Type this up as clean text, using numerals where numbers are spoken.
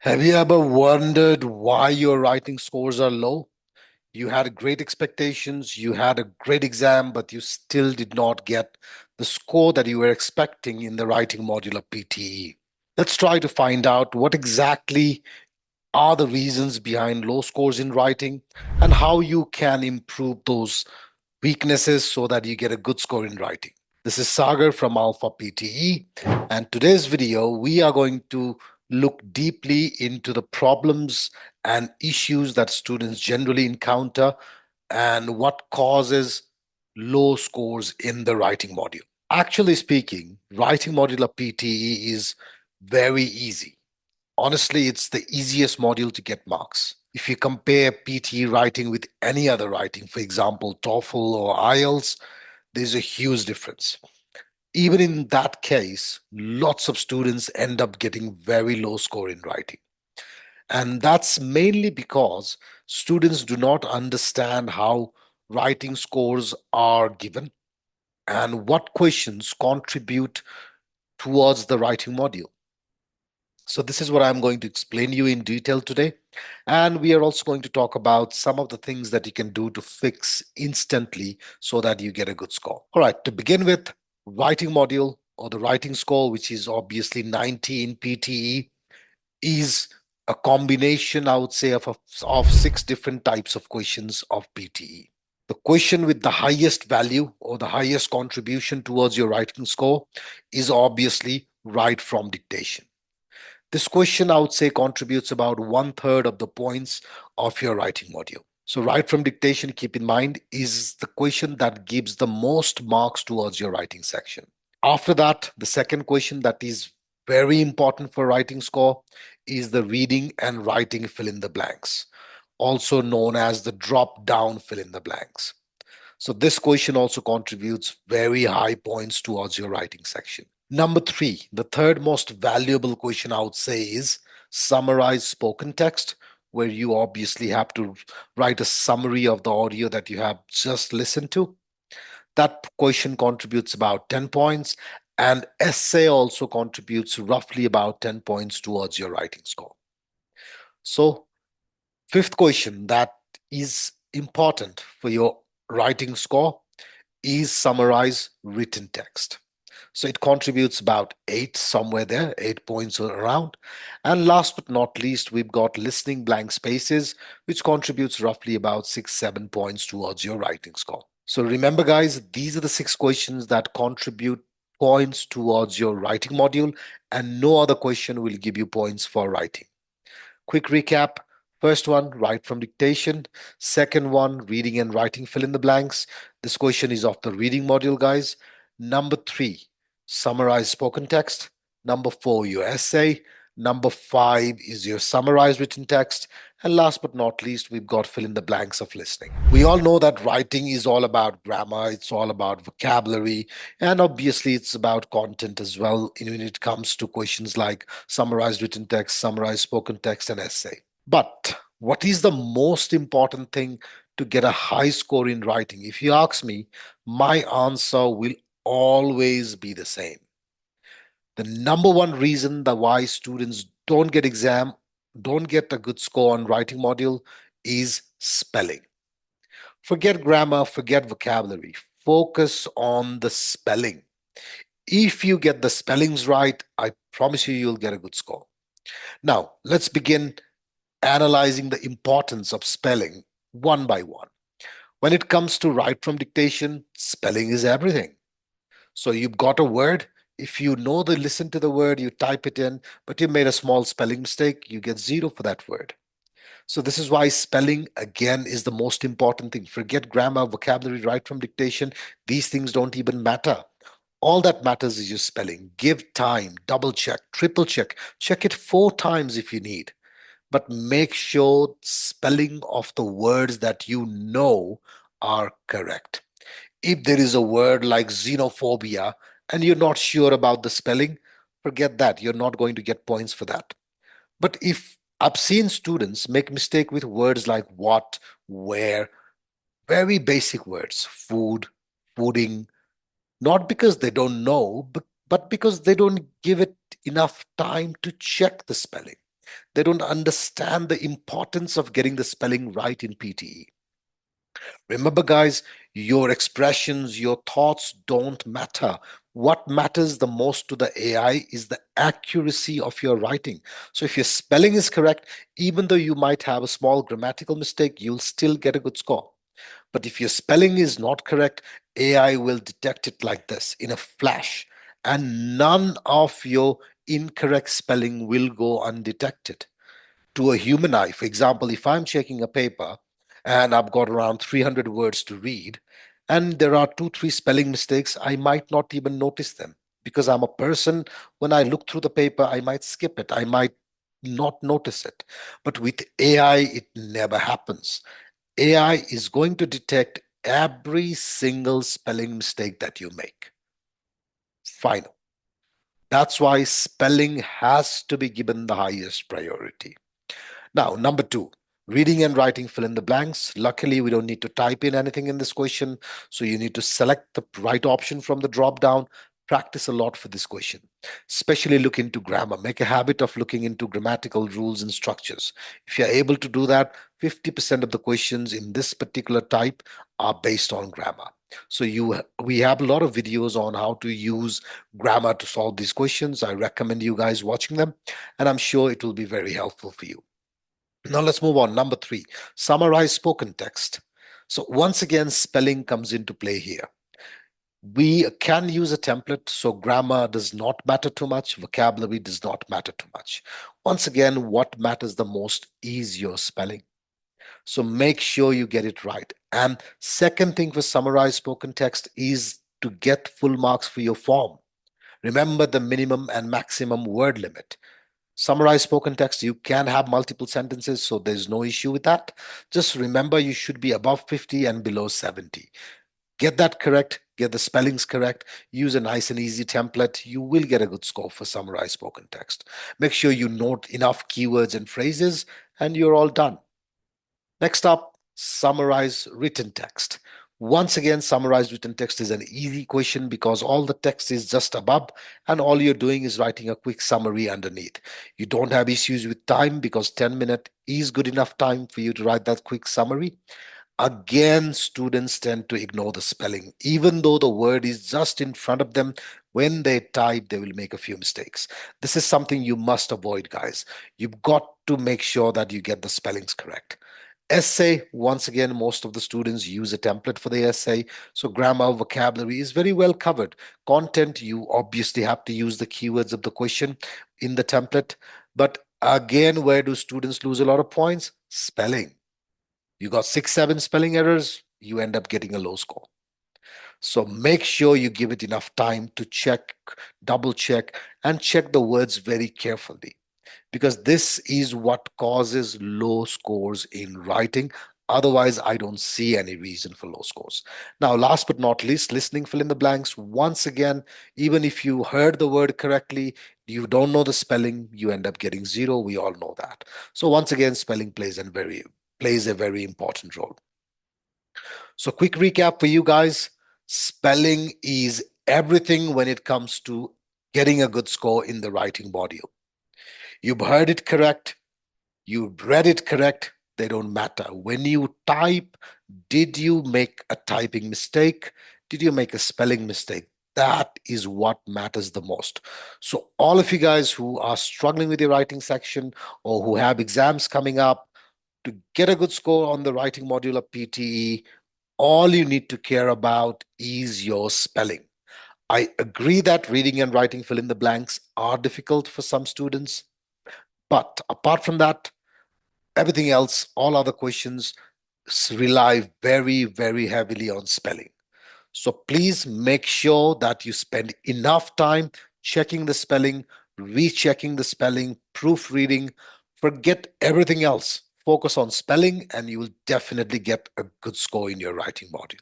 Have you ever wondered why your writing scores are low? You had great expectations, you had a great exam, but you still did not get the score that you were expecting in the writing module of PTE. Let's try to find out what exactly are the reasons behind low scores in writing and how you can improve those weaknesses so that you get a good score in writing. This is Sagar from Alfa-PTE, and today's video we are going to look deeply into the problems and issues that students generally encounter and what causes low scores in the writing module. Actually speaking, writing module of PTE is very easy. Honestly, it's the easiest module to get marks. If you compare PTE writing with any other writing, for example, TOEFL or IELTS, there's a huge difference. Even in that case, lots of students end up getting very low score in writing. And that's mainly because students do not understand how writing scores are given and what questions contribute towards the writing module. So this is what I'm going to explain to you in detail today. And we are also going to talk about some of the things that you can do to fix instantly so that you get a good score. All right, to begin with, writing module or the writing score, which is obviously 90 in PTE, is a combination, I would say, of six different types of questions of PTE. The question with the highest value or the highest contribution towards your writing score is obviously write from dictation. This question, I would say, contributes about 1/3 of the points of your writing module. So, write from dictation, keep in mind, is the question that gives the most marks towards your writing section. After that, the second question that is very important for writing score is the reading and writing fill in the blanks, also known as the drop down fill in the blanks. So, this question also contributes very high points towards your writing section. Number three, the third most valuable question I would say is summarize spoken text, where you obviously have to write a summary of the audio that you have just listened to. That question contributes about 10 points, and essay also contributes roughly about 10 points towards your writing score. So, fifth question that is important for your writing score is summarize written text. So it contributes about eight, somewhere there, 8 points or around. And last but not least, we've got listening blank spaces, which contributes roughly about 6, 7 points towards your writing score. So remember, guys, these are the six questions that contribute points towards your writing module, and no other question will give you points for writing. Quick recap. First one, write from dictation. Second one, reading and writing fill in the blanks. This question is of the reading module, guys. Number three, summarize spoken text. Number four, your essay. Number five is your summarized written text. And last but not least, we've got fill in the blanks of listening. We all know that writing is all about grammar, it's all about vocabulary, and obviously it's about content as well when it comes to questions like summarized written text, summarized spoken text, and essay. But what is the most important thing to get a high score in writing? If you ask me, my answer will always be the same. The number one reason that why students don't get a good score on writing module is spelling. Forget grammar, forget vocabulary. Focus on the spelling. If you get the spellings right, I promise you, you'll get a good score. Now, let's begin analyzing the importance of spelling one by one. When it comes to write from dictation, spelling is everything. So you've got a word. If you know the listen to the word, you type it in, but you made a small spelling mistake, you get zero for that word. So this is why spelling again is the most important thing. Forget grammar, vocabulary, write from dictation. These things don't even matter. All that matters is your spelling. Give time, double check, triple check, check it 4 times if you need. But make sure spelling of the words that you know are correct. If there is a word like xenophobia and you're not sure about the spelling, forget that. You're not going to get points for that. But if I've seen students make mistake with words like what, where, very basic words, food, fooding, not because they don't know, but because they don't give it enough time to check the spelling. They don't understand the importance of getting the spelling right in PTE. Remember, guys, your expressions, your thoughts don't matter. What matters the most to the AI is the accuracy of your writing. So if your spelling is correct, even though you might have a small grammatical mistake, you'll still get a good score. But if your spelling is not correct, AI will detect it like this in a flash, and none of your incorrect spelling will go undetected to a human eye. For example, if I'm checking a paper and I've got around 300 words to read, and there are two, three spelling mistakes, I might not even notice them because I'm a person. When I look through the paper, I might skip it. I might not notice it. But with AI, it never happens. AI is going to detect every single spelling mistake that you make. Final. That's why spelling has to be given the highest priority. Now, number two, reading and writing fill in the blanks. Luckily, we don't need to type in anything in this question. So you need to select the right option from the drop down. Practice a lot for this question, especially look into grammar. Make a habit of looking into grammatical rules and structures. If you're able to do that, 50% of the questions in this particular type are based on grammar. So we have a lot of videos on how to use grammar to solve these questions. I recommend you guys watching them, and I'm sure it will be very helpful for you. Now let's move on. Number three, summarize spoken text. So once again, spelling comes into play here. We can use a template, so grammar does not matter too much, vocabulary does not matter too much. Once again, what matters the most is your spelling. So make sure you get it right. And second thing for summarize spoken text is to get full marks for your form. Remember the minimum and maximum word limit. Summarize spoken text, you can have multiple sentences, so there's no issue with that. Just remember you should be above 50 and below 70. Get that correct, get the spellings correct, use a nice and easy template. You will get a good score for summarize spoken text. Make sure you note enough keywords and phrases, and you're all done. Next up, summarize written text. Once again, summarize written text is an easy question because all the text is just above and all you're doing is writing a quick summary underneath. You don't have issues with time because 10 minutes is good enough time for you to write that quick summary. Again, students tend to ignore the spelling. Even though the word is just in front of them, when they type, they will make a few mistakes. This is something you must avoid, guys. You've got to make sure that you get the spellings correct. Essay, once again, most of the students use a template for the essay. So grammar, vocabulary is very well covered. Content, you obviously have to use the keywords of the question in the template. But again, where do students lose a lot of points? Spelling. You got 6, 7 spelling errors, you end up getting a low score. So make sure you give it enough time to check, double check, and check the words very carefully, because this is what causes low scores in writing. Otherwise, I don't see any reason for low scores. Now, last but not least, listening, fill in the blanks. Once again, even if you heard the word correctly, you don't know the spelling, you end up getting 0. We all know that. So once again, spelling plays a very important role. So quick recap for you guys. Spelling is everything when it comes to getting a good score in the writing module. You've heard it correct. You read it correct, they don't matter. When you type, did you make a typing mistake? Did you make a spelling mistake? That is what matters the most. So all of you guys who are struggling with your writing section or who have exams coming up, to get a good score on the writing module of PTE, all you need to care about is your spelling. I agree that reading and writing fill in the blanks are difficult for some students, but apart from that, everything else, all other questions rely very, very heavily on spelling. So please make sure that you spend enough time checking the spelling, rechecking the spelling, proofreading. Forget everything else. Focus on spelling, and you will definitely get a good score in your writing module.